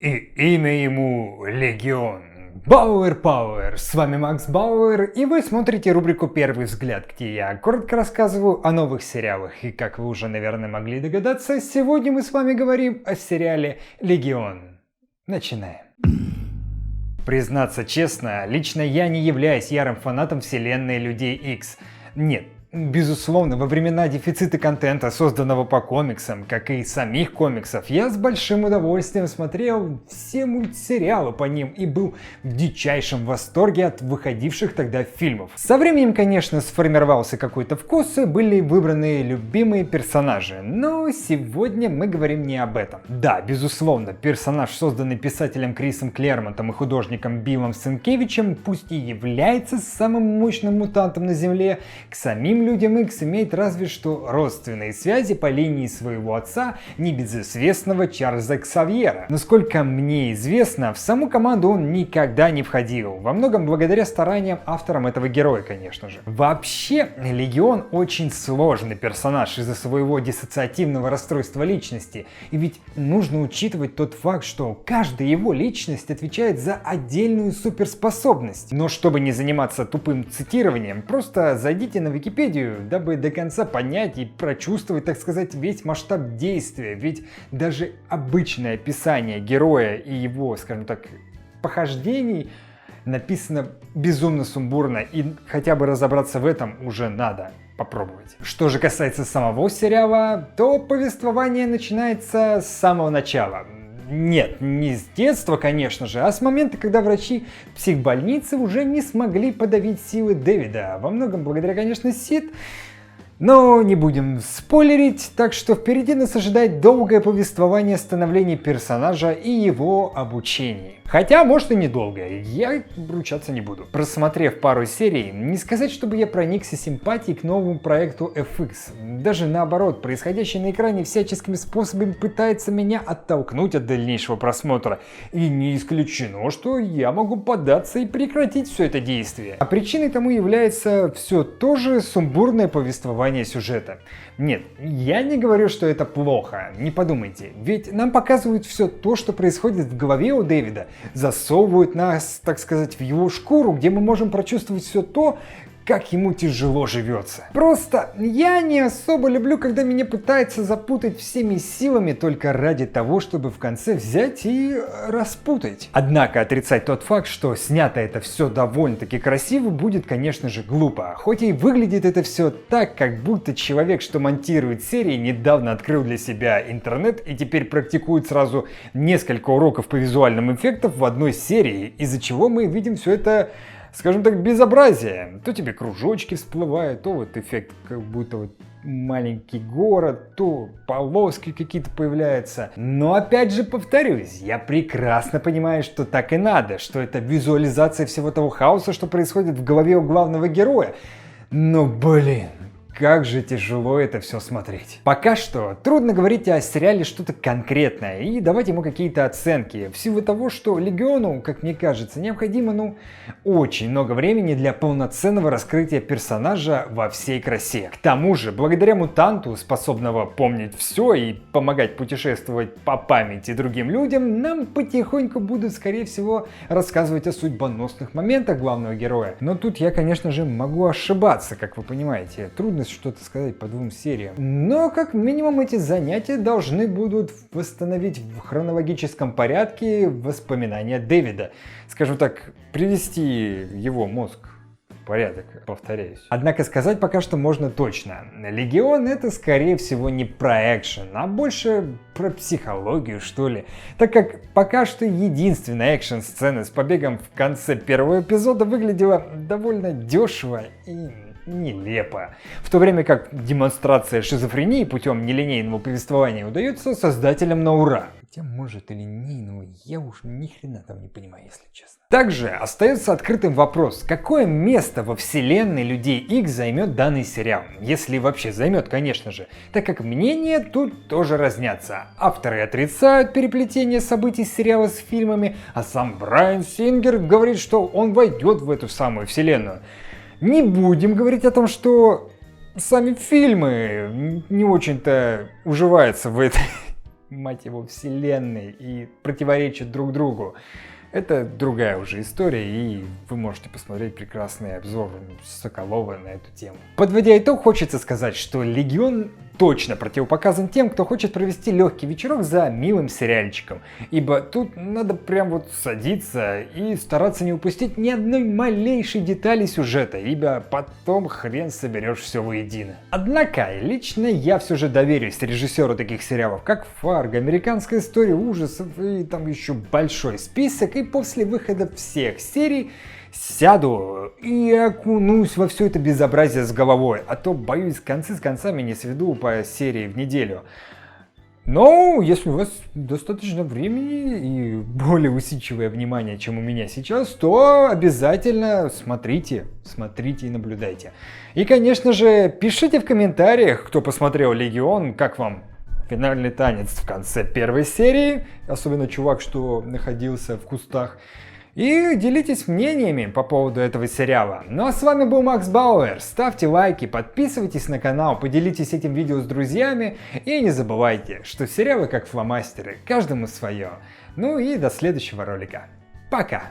И имя ему Легион. Бауэр Пауэр, с вами Макс Бауэр, и вы смотрите рубрику «Первый взгляд», где я коротко рассказываю о новых сериалах. И как вы уже, наверное, могли догадаться, сегодня мы с вами говорим о сериале «Легион». Начинаем. Признаться честно, лично я не являюсь ярым фанатом вселенной Людей Икс. Нет. Безусловно, во времена дефицита контента, созданного по комиксам, как и самих комиксов, я с большим удовольствием смотрел все мультсериалы по ним и был в дичайшем восторге от выходивших тогда фильмов. Со временем, конечно, сформировался какой-то вкус и были выбраны любимые персонажи, но сегодня мы говорим не об этом. Да, безусловно, персонаж, созданный писателем Крисом Клэрмонтом и художником Биллом Сенкевичем, пусть и является самым мощным мутантом на Земле, к самим Людям Икс имеет разве что родственные связи по линии своего отца, небезызвестного Чарльза Ксавьера. Насколько мне известно, в саму команду он никогда не входил, во многом благодаря стараниям авторам этого героя, конечно же. Вообще, Легион очень сложный персонаж из-за своего диссоциативного расстройства личности, и ведь нужно учитывать тот факт, что каждая его личность отвечает за отдельную суперспособность. Но чтобы не заниматься тупым цитированием, просто зайдите на Википедию, дабы до конца понять и прочувствовать, так сказать, весь масштаб действия. Ведь даже обычное описание героя и его, скажем так, похождений написано безумно сумбурно, и хотя бы разобраться в этом уже надо попробовать. Что же касается самого сериала, то повествование начинается с самого начала. Нет, не с детства, конечно же, а с момента, когда врачи психбольницы уже не смогли подавить силы Дэвида. Во многом благодаря, конечно, Сид. Но не будем спойлерить, так что впереди нас ожидает долгое повествование становления персонажа и его обучения. Хотя, может и недолгое, я ручаться не буду. Просмотрев пару серий, не сказать, чтобы я проникся симпатией к новому проекту FX. Даже наоборот, происходящее на экране всяческими способами пытается меня оттолкнуть от дальнейшего просмотра. И не исключено, что я могу поддаться и прекратить все это действие. А причиной тому является все то же сумбурное повествование сюжета. Нет, я не говорю, что это плохо, не подумайте, ведь нам показывают все то, что происходит в голове у Дэвида, засовывают нас, так сказать, в его шкуру, где мы можем прочувствовать все то, как ему тяжело живется. Просто я не особо люблю, когда меня пытаются запутать всеми силами только ради того, чтобы в конце взять и распутать. Однако отрицать тот факт, что снято это все довольно-таки красиво, будет, конечно же, глупо. Хоть и выглядит это все так, как будто человек, что монтирует серии, недавно открыл для себя интернет и теперь практикует сразу несколько уроков по визуальным эффектам в одной серии, из-за чего мы видим все это, скажем так, безобразие. То тебе кружочки всплывают, то вот эффект как будто вот маленький город, то полоски какие-то появляются. Но опять же повторюсь, я прекрасно понимаю, что так и надо, что это визуализация всего того хаоса, что происходит в голове у главного героя. Но блин, как же тяжело это все смотреть. Пока что трудно говорить о сериале что-то конкретное и давать ему какие-то оценки, в силу того, что Легиону, как мне кажется, необходимо, очень много времени для полноценного раскрытия персонажа во всей красе. К тому же, благодаря мутанту, способного помнить все и помогать путешествовать по памяти другим людям, нам потихоньку будут, скорее всего, рассказывать о судьбоносных моментах главного героя. Но тут я, конечно же, могу ошибаться, как вы понимаете. Трудно что-то сказать по двум сериям. Но как минимум эти занятия должны будут восстановить в хронологическом порядке воспоминания Дэвида. Скажем так, привести его мозг в порядок, повторяюсь. Однако сказать пока что можно точно. Легион это скорее всего не про экшен, а больше про психологию, что ли. Так как пока что единственная экшн-сцена с побегом в конце первого эпизода выглядела довольно дешево и нелепо. В то время как демонстрация шизофрении путем нелинейного повествования удается создателям на ура. Хотя может и линейного, я уж ни хрена там не понимаю, если честно. Также остается открытым вопрос, какое место во вселенной Людей Икс займет данный сериал. Если вообще займет, конечно же, так как мнения тут тоже разнятся. Авторы отрицают переплетение событий сериала с фильмами, а сам Брайан Сингер говорит, что он войдет в эту самую вселенную. Не будем говорить о том, что сами фильмы не очень-то уживаются в этой мать его, вселенной и противоречат друг другу. Это другая уже история, и вы можете посмотреть прекрасный обзор Соколова на эту тему. Подводя итог, хочется сказать, что Легион точно противопоказан тем, кто хочет провести легкий вечерок за милым сериальчиком. Ибо тут надо прям вот садиться и стараться не упустить ни одной малейшей детали сюжета, ибо потом хрен соберешь все воедино. Однако, лично я все же доверюсь режиссеру таких сериалов, как Фарго, Американская история ужасов и там еще большой список, и после выхода всех серий сяду и окунусь во все это безобразие с головой, а то, боюсь, концы с концами не сведу по серии в неделю. Но если у вас достаточно времени и более усидчивое внимание, чем у меня сейчас, то обязательно смотрите и наблюдайте. И, конечно же, пишите в комментариях, кто посмотрел Легион, как вам финальный танец в конце первой серии, особенно чувак, что находился в кустах. И делитесь мнениями по поводу этого сериала. Ну а с вами был Макс Бауэр. Ставьте лайки, подписывайтесь на канал, поделитесь этим видео с друзьями. И не забывайте, что сериалы как фломастеры, каждому свое. Ну и до следующего ролика. Пока!